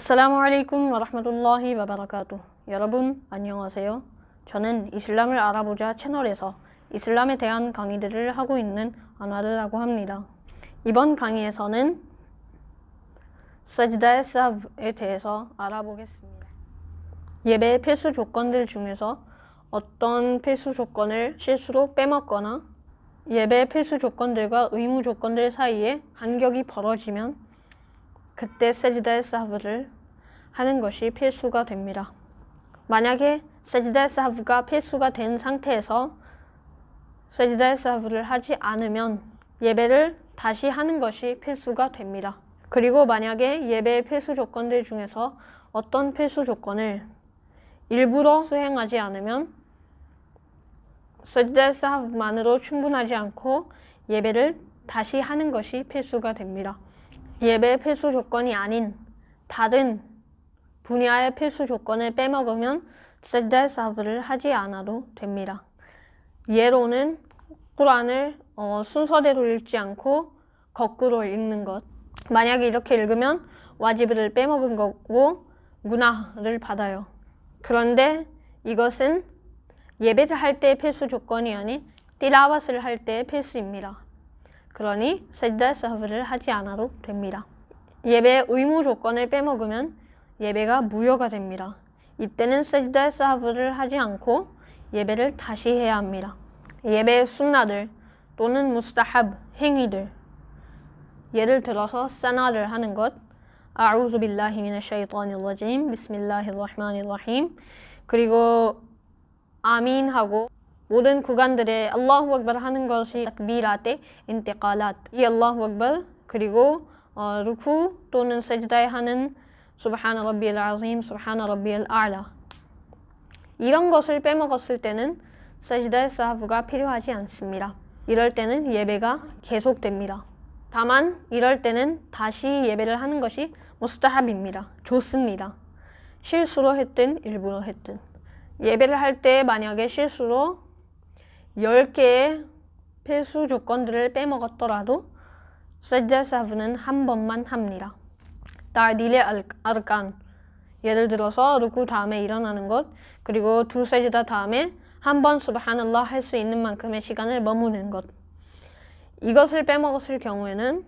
아살라무 알레이쿰 와라흐마툴라히 와바라카투. 여러분 안녕하세요. 저는 이슬람을 알아보자 채널에서 이슬람에 대한 강의들을 하고 있는 안와르라고 합니다. 이번 강의에서는 사지다의 사브에 대해서 알아보겠습니다. 예배의 필수 조건들 중에서 어떤 필수 조건을 실수로 빼먹거나 예배의 필수 조건들과 의무 조건들 사이에 간격이 벌어지면 그때 세지다의 사브를 하는 것이 필수가 됩니다. 만약에 세지다의 사브가 필수가 된 상태에서 세지다의 사브를 하지 않으면 예배를 다시 하는 것이 필수가 됩니다. 그리고 만약에 예배의 필수 조건들 중에서 어떤 필수 조건을 일부러 수행하지 않으면 세지다의 사브만으로 충분하지 않고 예배를 다시 하는 것이 필수가 됩니다. 예배의 필수 조건이 아닌 다른 분야의 필수 조건을 빼먹으면 세지다의 사브를 하지 않아도 됩니다. 예로는 꾸란을 순서대로 읽지 않고 거꾸로 읽는 것. 만약에 이렇게 읽으면 와지브를 빼먹은 거고 구나를 받아요. 그런데 이것은 예배를 할 때의 필수 조건이 아닌 띠라와스를 할 때의 필수입니다. 그러니 세지다의 사브를 하지 않아도 됩니다. 예배의 의무 조건을 빼먹으면 예배가 무효가 됩니다. 이때는 세지다의 사브를 하지 않고 예배를 다시 해야 합니다. 예배의 순나들 또는 무스타합 행위들, 예를 들어서 사나를 하는 것, 아우즈 빌라히 미나 샤이따니르 라짐 비스밀라히르 라흐마니르 라힘, 그리고 아민하고 모든 구간들의 알라후 악발 하는 것이 takbirate 인티칼랏, 이 알라후 악발 그리고 루쿠 또는 세지다에 하는 수브하나 러비엘 아짐, 수브하나 러비엘 아라, 이런 것을 빼먹었을 때는 세지다의 사브가 필요하지 않습니다. 이럴 때는 예배가 계속됩니다. 다만 이럴 때는 다시 예배를 하는 것이 무스타합입니다. 좋습니다. 실수로 했든 일부러 했든. 예배를 할 때 만약에 실수로 10개의 필수 조건들을 빼먹었더라도 세지다 사브는 한 번만 합니다. 따딜의 아르칸, 예를 들어서 루쿠 다음에 일어나는 것, 그리고 두 세지다 다음에 한 번 수브하날라 할 수 있는 만큼의 시간을 머무는 것, 이것을 빼먹었을 경우에는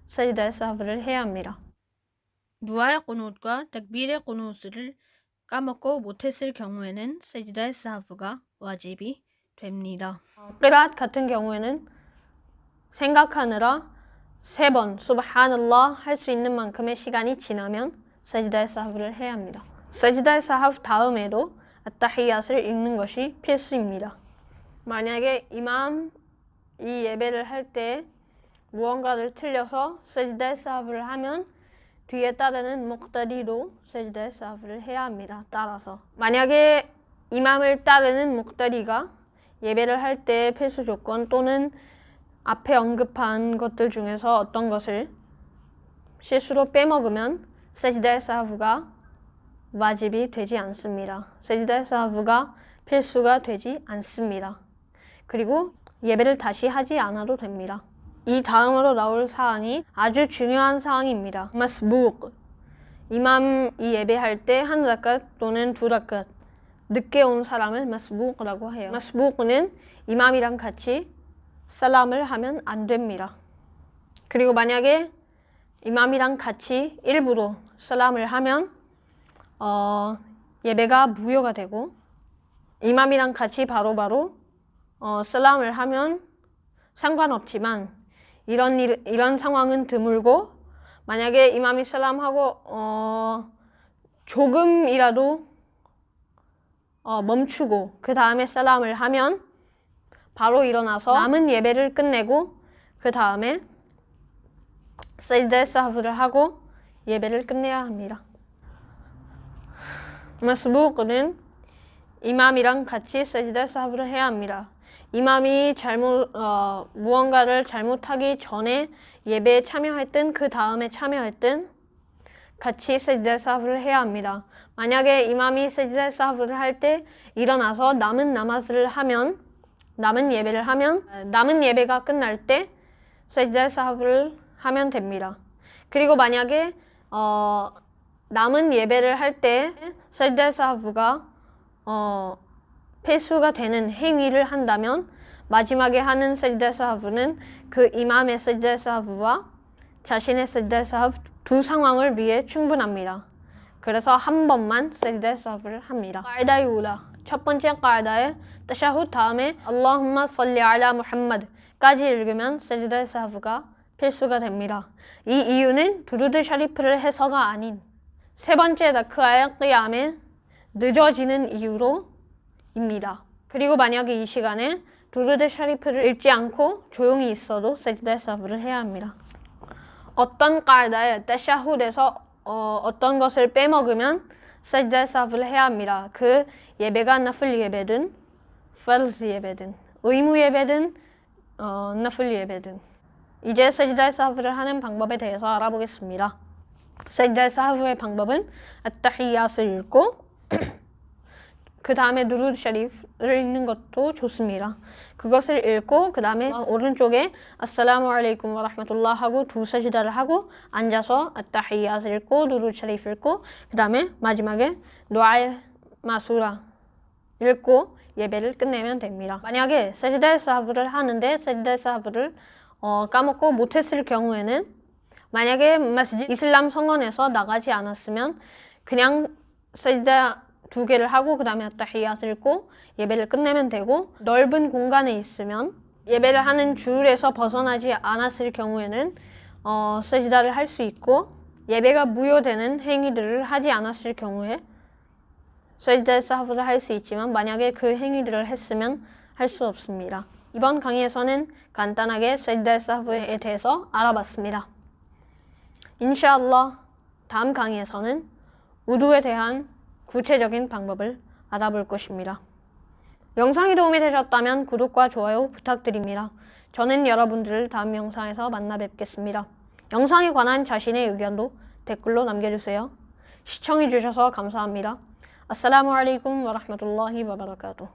세지다의 사브를 해야 합니다. 두아의 꾸누트과 takbir의 꾸누트를 까먹고 못했을 경우에는 세지다의 사브가 와집이 됩니다. क़이라앗 같은 경우에는 생각하느라 3번 수브하날라 할 수 있는 만큼의 시간이 지나면 세지다의 사브를 해야 합니다. 세지다의 사브 다음에도 아타히얏을 읽는 것이 필수입니다. 만약에 이맘이 예배를 할 때 무언가를 틀려서 세지다의 사브를 하면 뒤에 따르는 묵다리도 세지다의 사브를 해야 합니다. 따라서 만약에 이맘을 따르는 묵다리가 예배를 할 때 필수 조건 또는 앞에 언급한 것들 중에서 어떤 것을 실수로 빼먹으면 세지다의 사브가 와집이 되지 않습니다. 세지다의 사브가 필수가 되지 않습니다. 그리고 예배를 다시 하지 않아도 됩니다. 이 다음으로 나올 사항이 아주 중요한 사항입니다. 마스북, 이맘이 예배할 때 한 라kat 또는 두 라kat 늦게 온 사람을 마스북이라고 해요. 마스북은 이맘이랑 같이 살람을 하면 안 됩니다. 그리고 만약에 이맘이랑 같이 일부러 살람을 하면 예배가 무효가 되고, 이맘이랑 같이 바로바로 살람을 하면 상관없지만 이런 상황은 드물고, 만약에 이맘이 살람하고 조금이라도 멈추고 그 다음에 살람을 하면 바로 일어나서 남은 예배를 끝내고 그 다음에 세지다의 사브를 하고 예배를 끝내야 합니다. 마스북은 이맘이랑 같이 세지다의 사브를 해야 합니다. 이맘이 무언가를 잘못하기 전에 예배에 참여했든 그 다음에 참여했든 같이 세지다의 사브를 해야 합니다. 만약에 이맘이 세지다의 사브를 할 때 일어나서 남은 예배를 하면 남은 예배가 끝날 때 세지다의 사브를 하면 됩니다. 그리고 만약에 남은 예배를 할 때 sajda sahv가 필수가 되는 행위를 한다면 마지막에 하는 sajda sahv는 그 이맘의 sajda sahv와 자신의 sajda sahv 두 상황을 위해 충분합니다. 그래서 한 번만 sajda sahv를 합니다. qaida yula. 첫 번째 qaida'에 tashahhud 다음에 Allahumma salli ala Muhammad까지 읽으면 sajda sahv가 필수가 됩니다. 이 이유는 두루드 샤리프를 해서가 아닌 세 번째 라크아의 qiyam에 늦어지는 이유로입니다. 그리고 만약에 이 시간에 두루드 샤리프를 읽지 않고 조용히 있어도 sajda sahv를 해야 합니다. 어떤 qaida'에 tashahhud에서 어떤 것을 빼먹으면 sajda sahv를 해야 합니다. 그 예배가 나플 예배든 farz 예배든 의무 예배든 나플 예배든. 이제 sajda sahv를 하는 방법에 대해서 알아보겠습니다. sajda sahv의 방법은 at-tahiyyat을 읽고 그 다음에 두루드 샤리프를 읽는 것도 좋습니다. 그것을 읽고 그 다음에 오른쪽에 아살라무 알레이쿰 와 라흐마툴라h 하고 두 사지다를 하고 앉아서 at-tahiyyat을 읽고 두루드 샤리프 읽고 그 다음에 마지막에 두아의 마수라 읽고 예배를 끝내면 됩니다. 만약에 sajda sahv를 하는데 sajda sahv를 까먹고 못했을 경우에는 만약에 마스지드 이슬람 성원에서 나가지 않았으면 그냥 sajda 두 개를 하고 그 다음에 at-tahiyyat 읽고 예배를 끝내면 되고 넓은 공간에 있으면 예배를 하는 줄에서 벗어나지 않았을 경우에는 sajda를 할 수 있고 예배가 무효되는 행위들을 하지 않았을 경우에 sajda sahv를 할 수 있지만 만약에 그 행위들을 했으면 할 수 없습니다. 이번 강의에서는 간단하게 sajda sahv에 대해서 알아봤습니다. 인샤알라 다음 강의에서는 우두에 대한 구체적인 방법을 알아볼 것입니다. 영상이 도움이 되셨다면 구독과 좋아요 부탁드립니다. 저는 여러분들을 다음 영상에서 만나 뵙겠습니다. 영상에 관한 자신의 의견도 댓글로 남겨주세요. 시청해주셔서 감사합니다. 아살라무 알레이쿰 와 라흐마툴라히 와 바라카투.